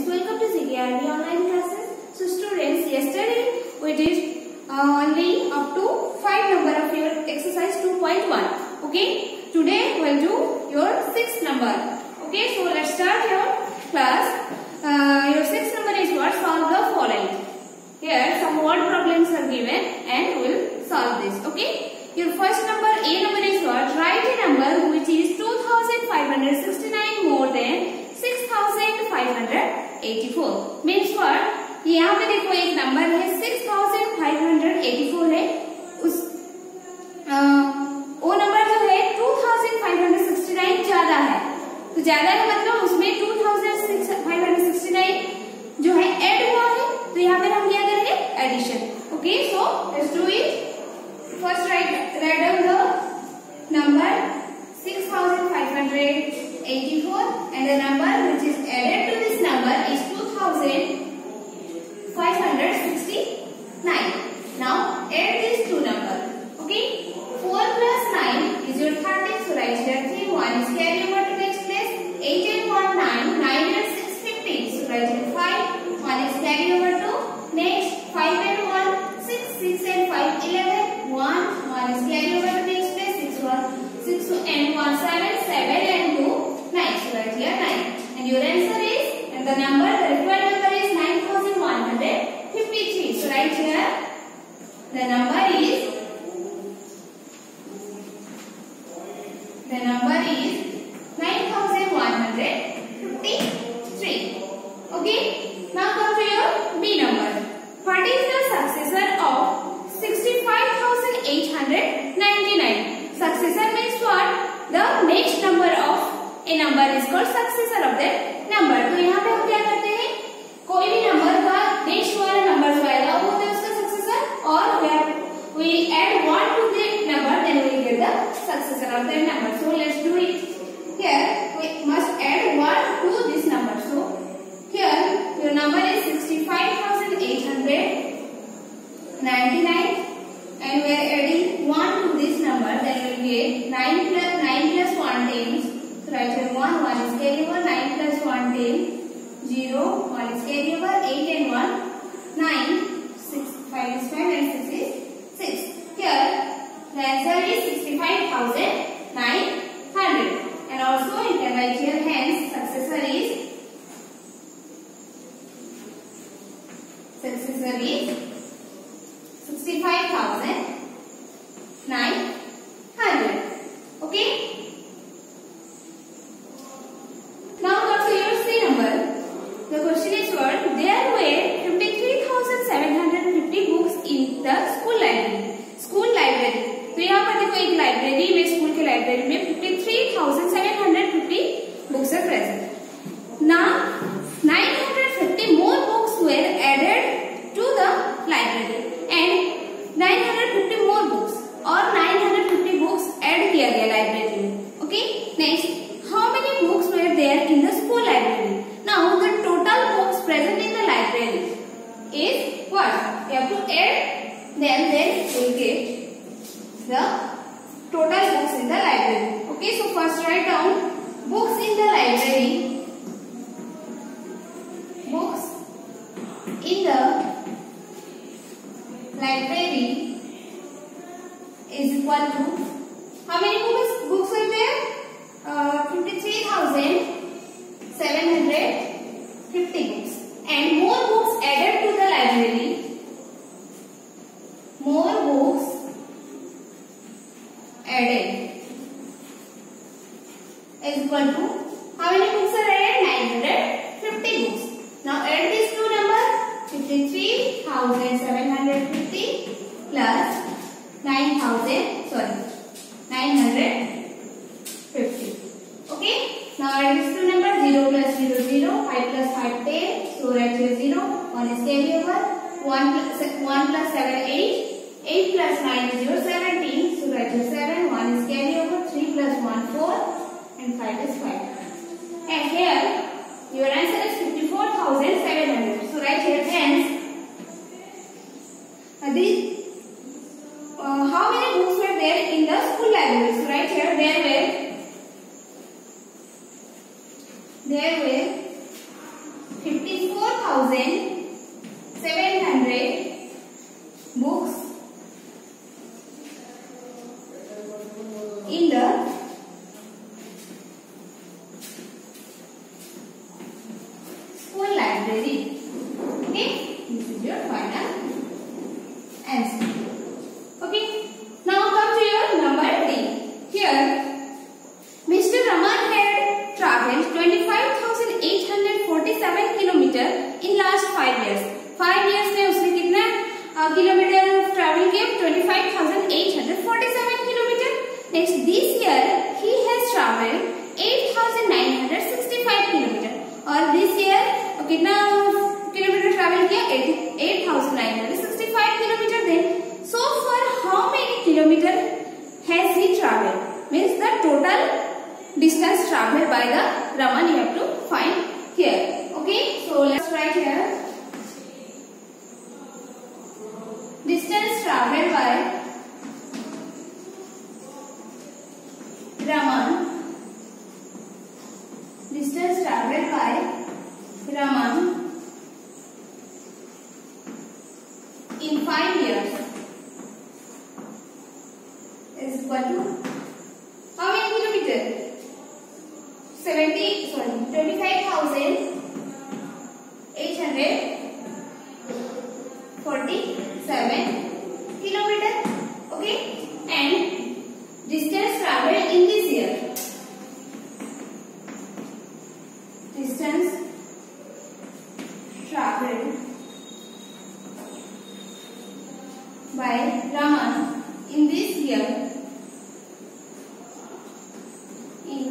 students, welcome to CKRB online classes. So students, yesterday we did only up to 5 number of your exercise 2.1. Okay, today we will do your 6th number. Okay, so let's start your class. Your 6th number is what? Solve the following. Here some word problems are given and we will solve this. Okay, your first number, A number is what? Write a number which is 2569 more than 6584. Means what? यहाँ पे देखो एक number है 6584 है, उस वो number जो है 2569 ज्यादा है, तो ज्यादा का मतलब उसमें 2569 जो है ऐड हुआ है, तो यहाँ पे हम क्या करेंगे? Addition. Okay, so let's do it. First write down the number 6584 and the number which is added to this number is 2569. Now add these two numbers. Okay, 4 plus 9 is your 13. So write here 3. 1 is carry over to next place. 8 and 1 9. 9 and 6 15. So write here 5. 1 is carry over to next. 5 and 1 6. 6 and 5 11. 1 is carry over to next place. 6 and 1 7. 7 and 2 9. So write here 9. And your answer is, and the number, the required number is 9153. So write here the number is 9153. Okay. Now come to your B number. What is the successor of 65,899? Successor means what? The next number of a number is called successor of that number. तो यहाँ पे हम क्या करते हैं? कोई भी number का नेक्स्ट वाला नंबर जो आएगा वो होता है उसका सक्सेसर, और we add 1 to that number, then we get the successor of that number. So let's do it. Here we must add 1 to this number. So here your number is 65,899 and we are adding 1 to this number, then we will get 9 plus 1 10. So write here 1 is carry over, 9 plus 1 10, 0, 1 is carry over, 8 and 1 9, 6, 5 is 5 and 6 is 6. Here the answer is 65,900, and also you can write here hence successor is 65,900. Okay. Now come to your C number. The question is what? There were 53,750 books in the school library. School library. तो यहाँ पर देखो एक library में, school के library में 53,750 books are present. Now 950 more books were added to the library and 950 more books और 950 books add किया गया लाइब्रेरी में. Okay. Next, how many books were there in the school library? Now the total books present in the library is what? You have to add, then we get the total books in the library. Okay, so first write down books in the library. Books in the library is equal to, how many books were there? 53,750 books, and more books added to the library. More books added is equal to, how many books are added? 950 books. Now add these two numbers, 53,750 plus 950. Okay. Now add these two numbers, 0 plus 0 0, 5 plus 5 10. So write here 0. 1 is carry over. 1 plus 7 8. 8 plus 9 is your 17. So write here 7. 1 is carry over. 3 plus 1 4 and 5 is 5. And here your answer is 54,700. So write here hence. How many books were there in the school library? So right here there were 56 32,700 books in the school library. Okay, this is your final answer. Okay, now come to your number D. Here, Mr. Raman had traveled 25,847 kilometer in last 5 years. 5 years में उसने कितना kilometre travel किया? 25,847 kilometre. Next, this year he has traveled 8,965 kilometre. और this year कितना kilometre travel किया? 8,965 kilometre. Then, so far how many kilometer has he traveled? Means the total distance traveled by the Raman you have to find here. Okay, so let's write here. Distance traveled by Raman. Distance traveled by Raman in 5 years is equal to how many kilometer? 25,847 kilometer. Okay, and distance traveled in this year. Distance traveled by Raman in this year. In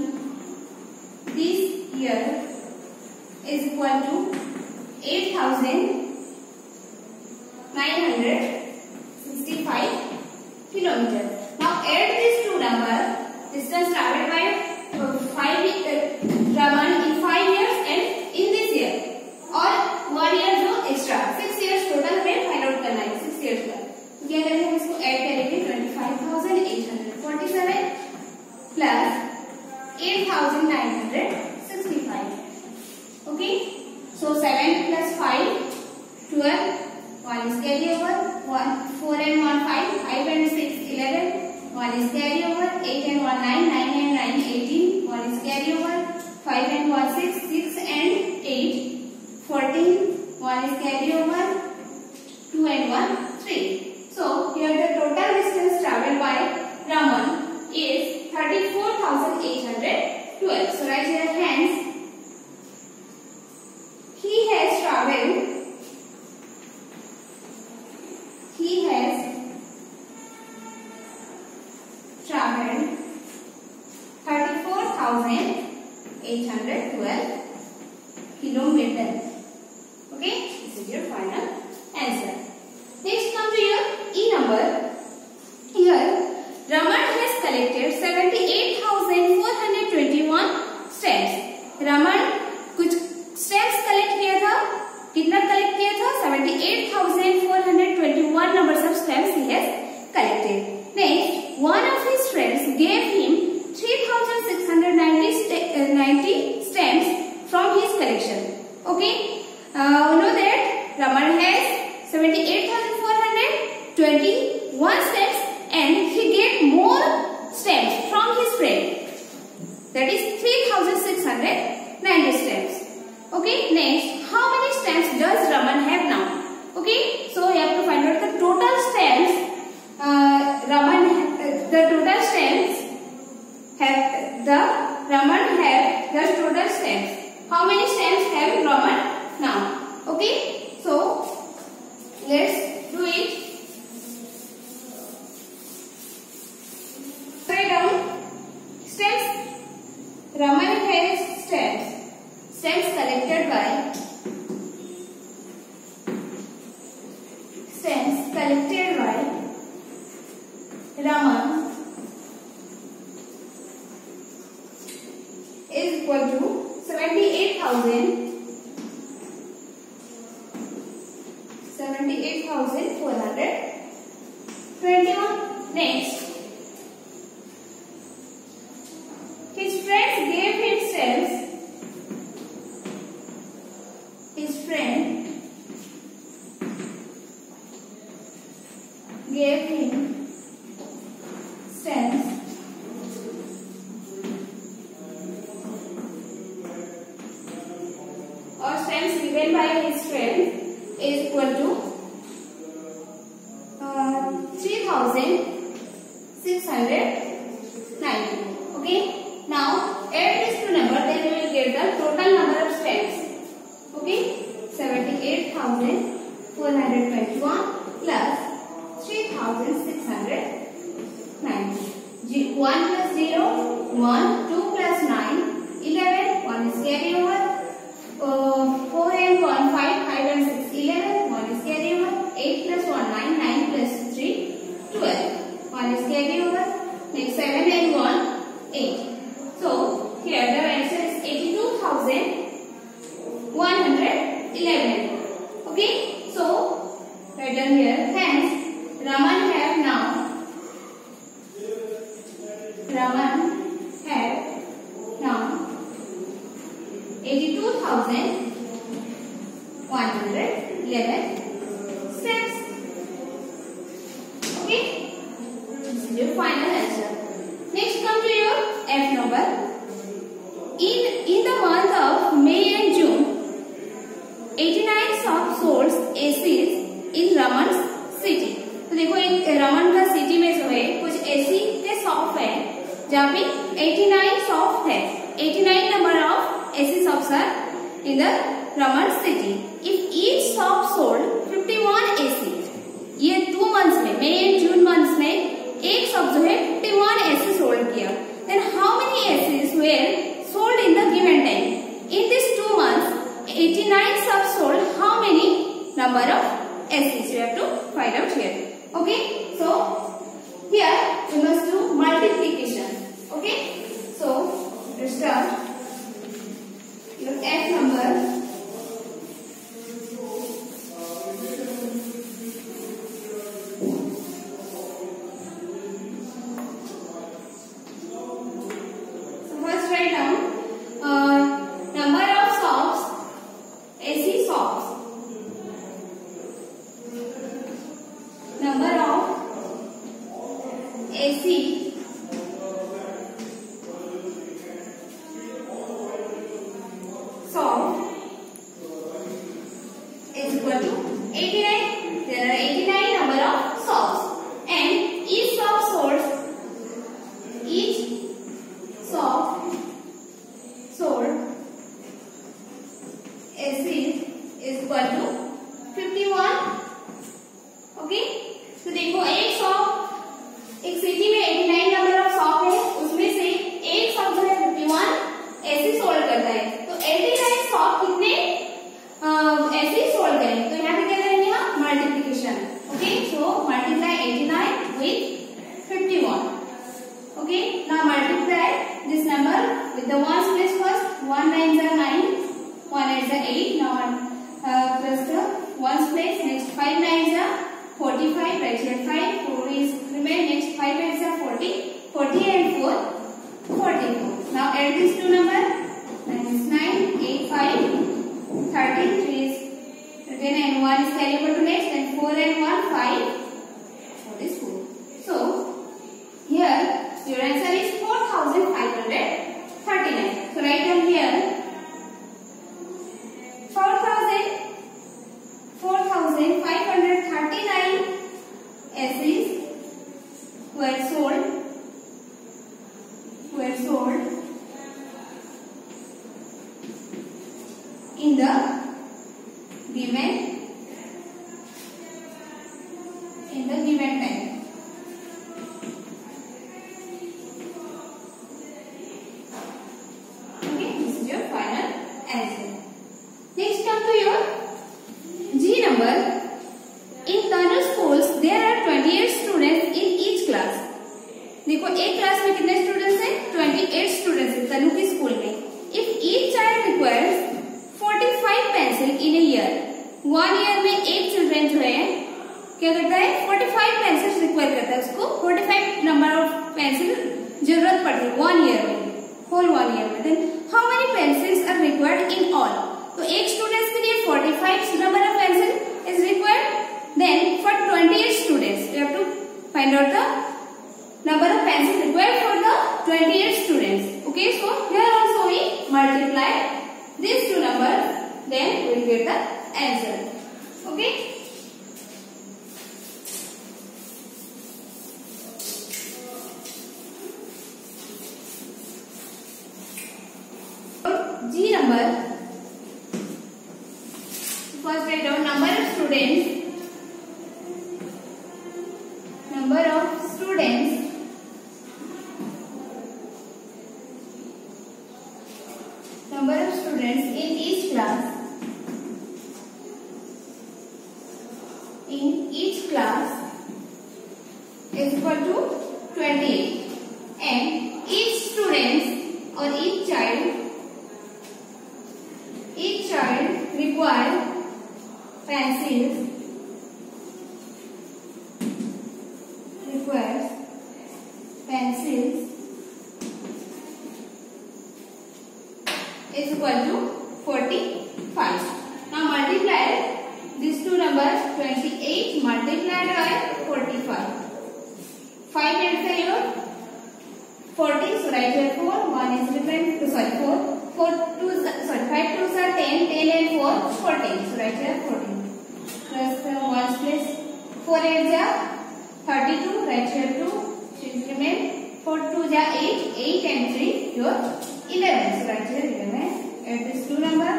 this year is equal to 8,965 kilometer. Now add these two numbers. Distance traveled by Raman in 5 years and in this year. और 1 year जो extra 6 years total में find out करना है. 6 years का क्या करेंगे? हम इसको add करेंगे. 25,847 plus 8,965. Okay, so 7 plus 5 12. 1 is carry over. 4 and 1 5. 5 and 6 11. 1 is carry over. 8 and 1 9. 9 and 9 18. 1 is carry over. 5 and 1 6. 6 and 8 14. 1 is carry over. 2 and 1 3. So here the total distance traveled by Raman is 34,812. So write here hence he has traveled 34,812 kilometer. Okay, this is your final answer. Next, come to your E number. Here, Raman has collected 78,421 stamps. Raman कुछ stamps collect किया था. कितना collect किया था? 78,421 numbers of stamps he has collected. Next, one of his friends gave him 3,690 stamps from his collection. Okay, know that Raman has 78,421 stamps and he get more stamps from his friend. That is 3,690 stamps. Okay, next, how many stamps does Raman have now? Okay, so you have to find out the total stamps. The total stamps Raman have the total stamps. How many stamps have Raman now? Okay, so let's do it. Write down stamps. Raman has stamps. Stamps collected by Raman is equal to 78,421. Next, his friends gave him stamps. His friend given by his strength is equal to 3690. Okay. Now add these two numbers, then we will get the total number of steps. Okay. 78,421 plus 3,690. 1 plus 0, 1, 2 plus 9, 11, 1 is carry over, 4 and 1, 5, 5 and 6, 11, 1 is carry over, 8 plus 1, 9, 9 plus 3, 12, 1 is carry over, next 7 and 1, 8. So, here the answer is 82,111. Okay, so, write down here, hence, Raman have now 82,111 steps. Okay, this is your final answer. Next, come to your F number. In the month of May and June, 89 shops sold ACs in Raman's city. तो देखो एक रमन का city में जो है कुछ AC के shop है जहाँ पे 89 शॉप है. 89 number of AC shops are in the Raman city. If each shop sold 51 AC, ये 2 months में मई एंड जून मंथ्स में एक शॉप जो है 51 AC सोल्ड किया, then how many ACs were sold in the given time? In these 2 months, 89 shops sold how many number of ACs? You have to find out here. Okay, so here we must do multiplication. Okay, so let's start. Your F number. So first write down number of shops, AC shops. Number of AC shop is equal to 89. There are 89 number of shops and each shop sold AC is equal to 51. Okay, तो देखो एक shop एक city में 89 number of shop है, उसमें से एक shop जो है 51 ऐसे सोल्ड करता है. तो 89 शॉप कितने ऐसे सोल्ड करें? तो यहाँ पे क्या करेंगे हम multiplication. Okay, so multiply 89 with 51. Okay, now multiply this number with the ones place first. 1 9s are 9, 1 8s are 8. Now plus the ones place. Next 5 9s are 45, right here 5, 4 is remain, next 5 8s are 40, 40 and 4, 44. Now add these two numbers, 9 is 9, 8, 5, 13, 3 is again and 1 is carry over to next, then 4 and 1, 5, 4 is 4. So, here your answer is 4,539. So write down here, 4,539 ACs were sold in the given time. Okay, this is your final answer. Next, come to your G number. In Tanu schools, there are 28 students in each class. देखो एक class में कितने students हैं? 28 students हैं तनु की school में. If each child requires 45 pencil in a year, 1 year में एक चिल्ड्रन जो है क्या करता है? 45 पेंसिल रिक्वायर करता है, उसको 45 नंबर ऑफ पेंसिल जरूरत पड़ती है 1 ईयर में, होल 1 ईयर में. Then how many pencils are required in all? तो एक स्टूडेंट्स के लिए 45 number of pencil is required. Then for 28 students, you have to find out the number of pencils required for the 28 students. Okay, so here also we multiply these two numbers then we will get the answer. Okay. G number. First write down number of students. Number of students. Number of students in each class. In each class is equal to 28, and each student or each child requires pencils. Is equal to 45. Now multiply these two numbers. 28 multiplied by 45. 5 minutes here. 40. So write here 4. 1 is different. 4. 5 2s are 10. 10 and 4 14. So write here 14. Plus 1's place. 4 8s are 32. Write here 2. 6 remain. 4 2s are 8. 8 and 3 your 11. So write here 11. Add this two number.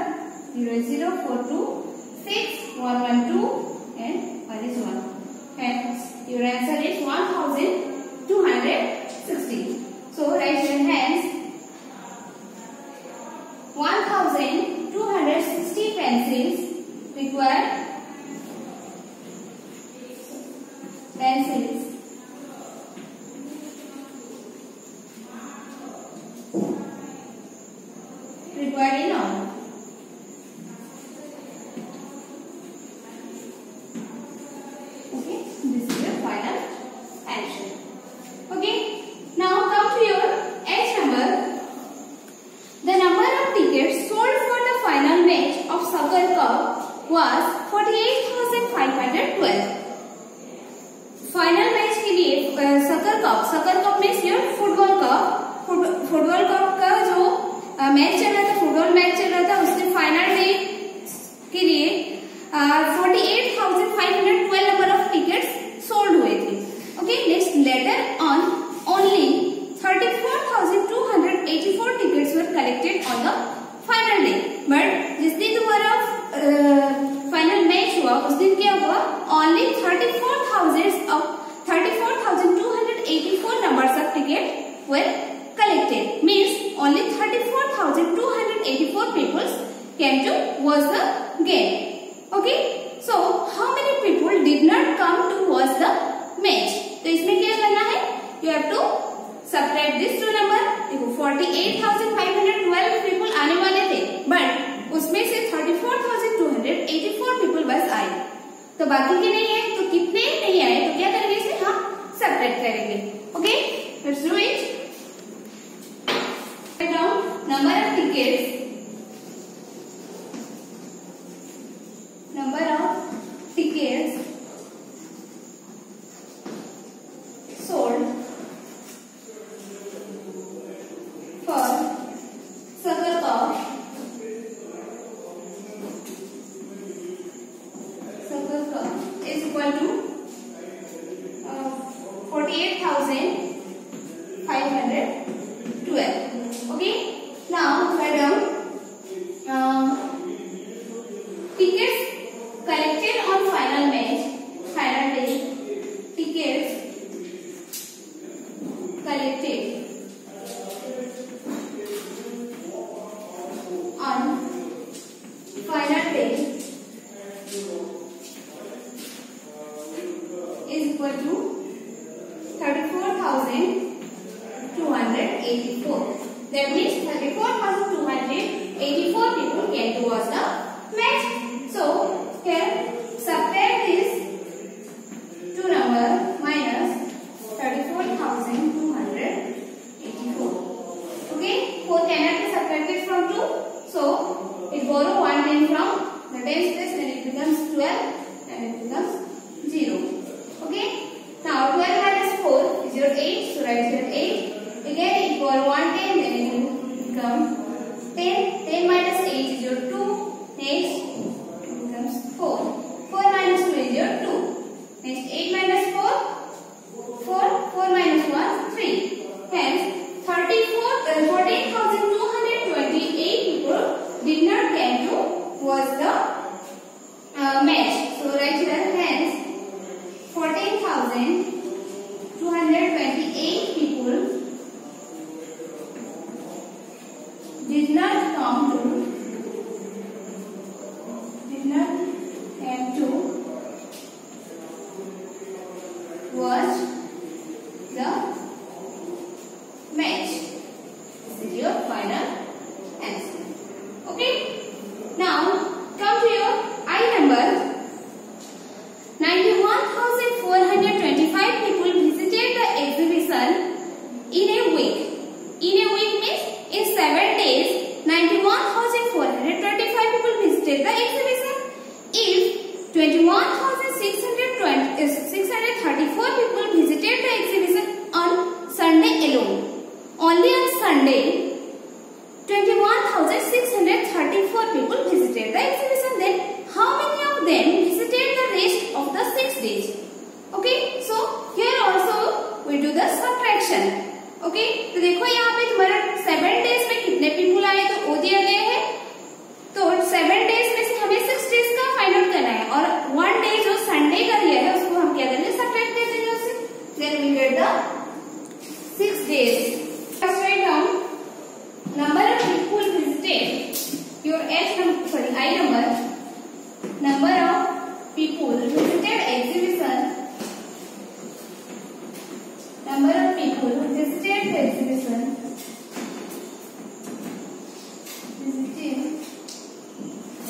0 is 0. 4 2 6. 1 1 2 and 1 is 1. Hence your answer is 1260. So write here hence 1260 pencils required. Required in all. Okay, this is your final answer. Okay, now come to your H number. The number of tickets sold for the final match of Soccer Cup was 48,512. Final match के लिए sucker cup में सिर्फ football cup का जो match चल रहा था, football match चल रहा था, उसके फाइनल डे के लिए 48,512 नंबर ऑफ टिकट्स सोल्ड हुए थे. Okay, next later on only 34,284 tickets were collected on the final day. But जिस दिन तुम्हारा फाइनल मैच हुआ उस दिन क्या हुआ, only 34,284 numbers of tickets were collected. Means only 34,284 people came to watch the game. Okay, so how many people did not come to watch the match? तो इसमें क्या करना है, you have to subtract this two number. देखो 48,512 people आने वाले थे, but उसमें से 34,284 people बस आए, तो बाकी के नहीं है, तो कितने नहीं आए, तो क्या करेंगे इसे हम subtract करेंगे. Okay, let's do it. Write down number of tickets. Number of tickets sold for Soccer Cup. Soccer Cup is equal to 48,512. Okay, now write down tickets collected on final match, final day. Tickets collected on final day is equal to 34,284. That means 34,284 people came to watch the match. So here subtract this two number minus 34,284. Okay, 4 cannot be subtracted from 2, so it borrow 1 10 from the tens place, then it becomes 12 and it becomes 0. Okay, now 12 minus 4 is your 8, so write here 8. Again it borrow 1 10, then it will 634 people visited the exhibition on Sunday alone. Only on Sunday, 21,634 people visited the exhibition. Then, how many of them visited the rest of the 6 days? Okay, so here also we do the subtraction. Okay, तो देखो यहाँ पे तुम्हारा 7 days में कितने people आए तो वो दिया गया है. तो 7 days में से हमें 6 days का फाइंड आउट करना है और 1 day जो संडे का दिया है उसको हम क्या करेंगे सब्ट्रैक्ट कर देंगे उससे. Then we get the 6 days. Let's write down number of people visited. Your I number. Number of people visited exhibition. Number of people visited the exhibition. Visited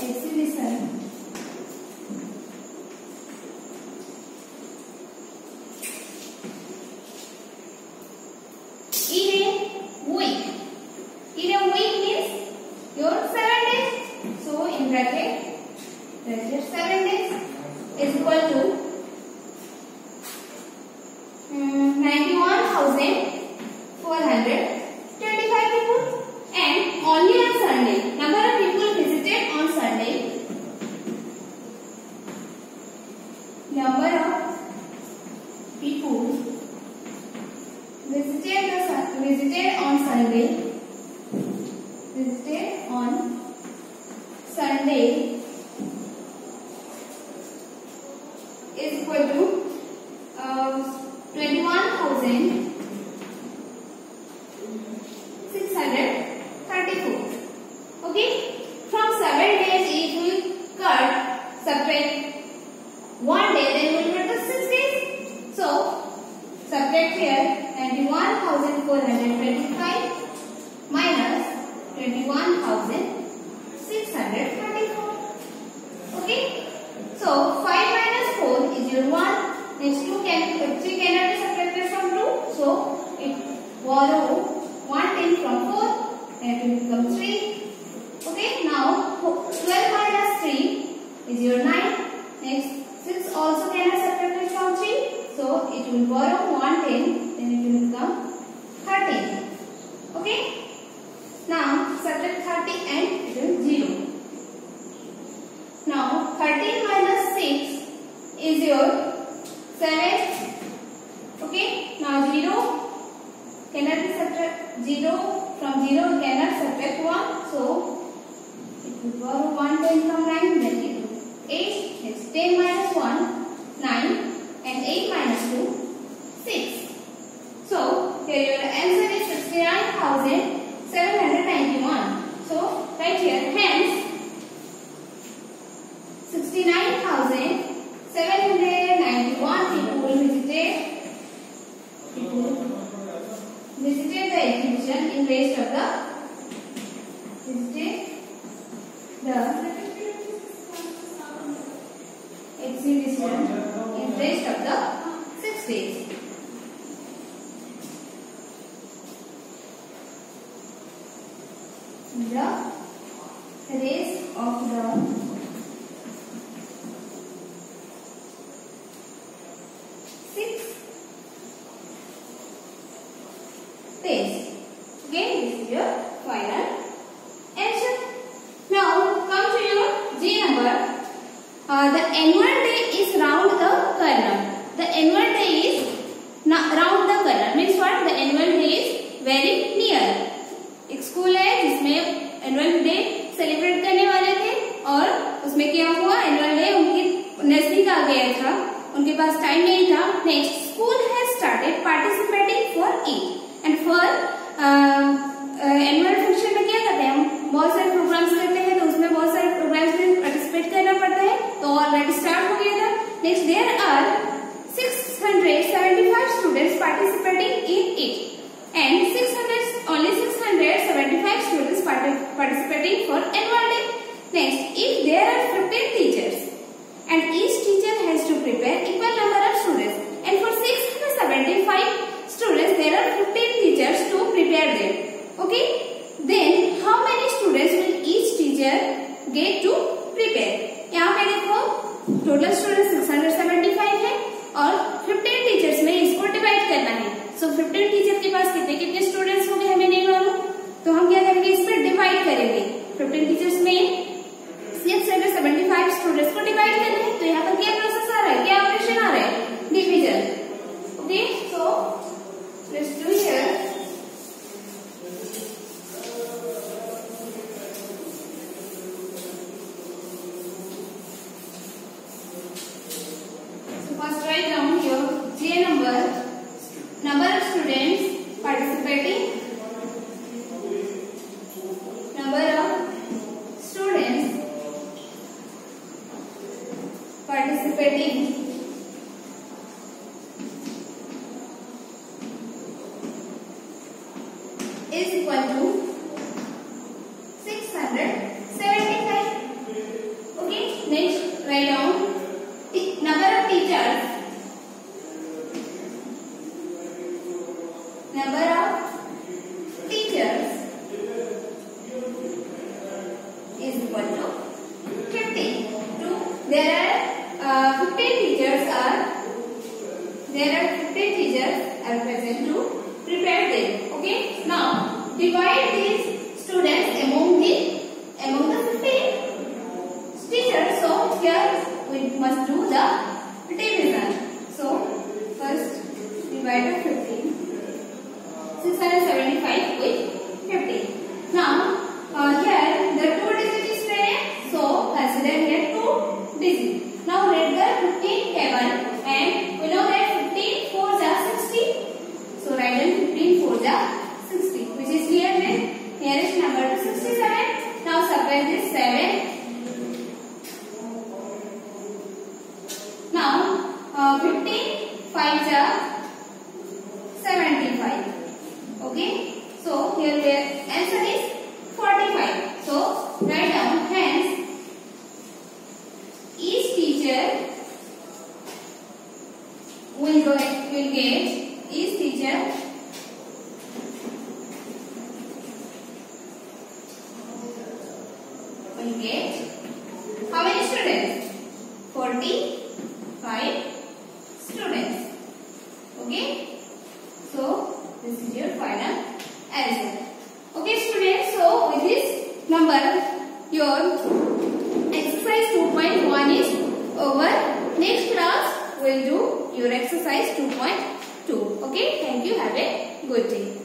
exhibition. In a week. In a week means your 7 days. So in bracket 7 days is equal to 91,425 people. And only on Sunday, number of people visited on Sunday. Number of people visited on Sunday. Visited on Sunday is equal to 21,634. Okay, from 7 days if we cut subtract 1 day, then we will get the 6 days. So subtract here 91,425 minus 21,634. Okay, so 5 minus 4 is your 1. Next 3 cannot be subtracted from 2, so it borrow 1 10 from 4 and it will become 3. Okay, now 12 minus 3 is your 9. Next 6 also cannot subtracted from 3, so it will borrow 1 10, then it will become 13. Okay, now subtract 30 and it is 0. Now 13 minus 6 is your 7. Okay, now 0 cannot be subtract 0 from 0 cannot subtract 1, so it will borrow 1 10 from 9, then it will 8. Next 10 minus 1 9 and 8 minus 2 6. So here your answer is 69,791. So right here, hence 69,791 people visited the exhibition in rest of the exhibition in rest of the 6 days. The rest of the 6 days. Okay, this is your final answer. Now come to your G number. The annual day is round the corner. The annual day is round the corner. Means what? The annual day is very near. एक school है जिसमें annual day celebrate करने वाले थे और उसमें क्या हुआ, एनुअल डे उनकी नजदीक आ गया था, उनके पास टाइम नहीं था. Next, school has started participating for it and for annual function में क्या करते हैं हम, बहुत सारे प्रोग्राम्स करते हैं, तो उसमें बहुत सारे प्रोग्राम्स में पार्टिसिपेट करना पड़ता है, तो ऑलरेडी स्टार्ट हो गया था. Next, there are 675 students participating in it and only 675 students participating for annual day. Next, if there are 15 teachers and each teacher has to prepare equal number of students, and for 675 students there are 15 teachers to prepare them. Okay, then how many students will each teacher get to prepare? यहाँ पे देखो total student 675 है और 15 teachers में इसको divide करना है। सो 15 teacher के पास कितने कितने स्टूडेंट्स होंगे हमें नहीं मालूम, तो हम क्या करेंगे, इस पर डिवाइड करेंगे। 15 टीचर्स में 675 स्टूडेंट्स को डिवाइड करना है। तो यहाँ पर क्या प्रोसेस आ रहा है, क्या ऑपरेशन आ रहा है, division. Okay, so let's do here. First write down here J number of students participating, number of students participating is equal to 675. Okay, next write down number of teachers, number of teachers is equal to 50. There are 15 teachers are present to prepare them. Okay, now divide these students among the 15 teachers. So here we must do the division. So first divide the 15, 675 with 50. Now here the 2 digit is present, so consider here 2 digit. Now write the 15 table, and we know that 15 4s are 60. So write down 15 4s are 60, which is here with nearest number to 67. Now subtract this 7. Now 15 5s are 75. Okay, so here the answer is 45. So write down, hence each teacher will get each teacher will get how many students? 45 students. Okay, so this is your final answer. Okay students, so with this number your exercise 2.1 is over. Next class we'll do your exercise 2.2. Okay, thank you, have a good day.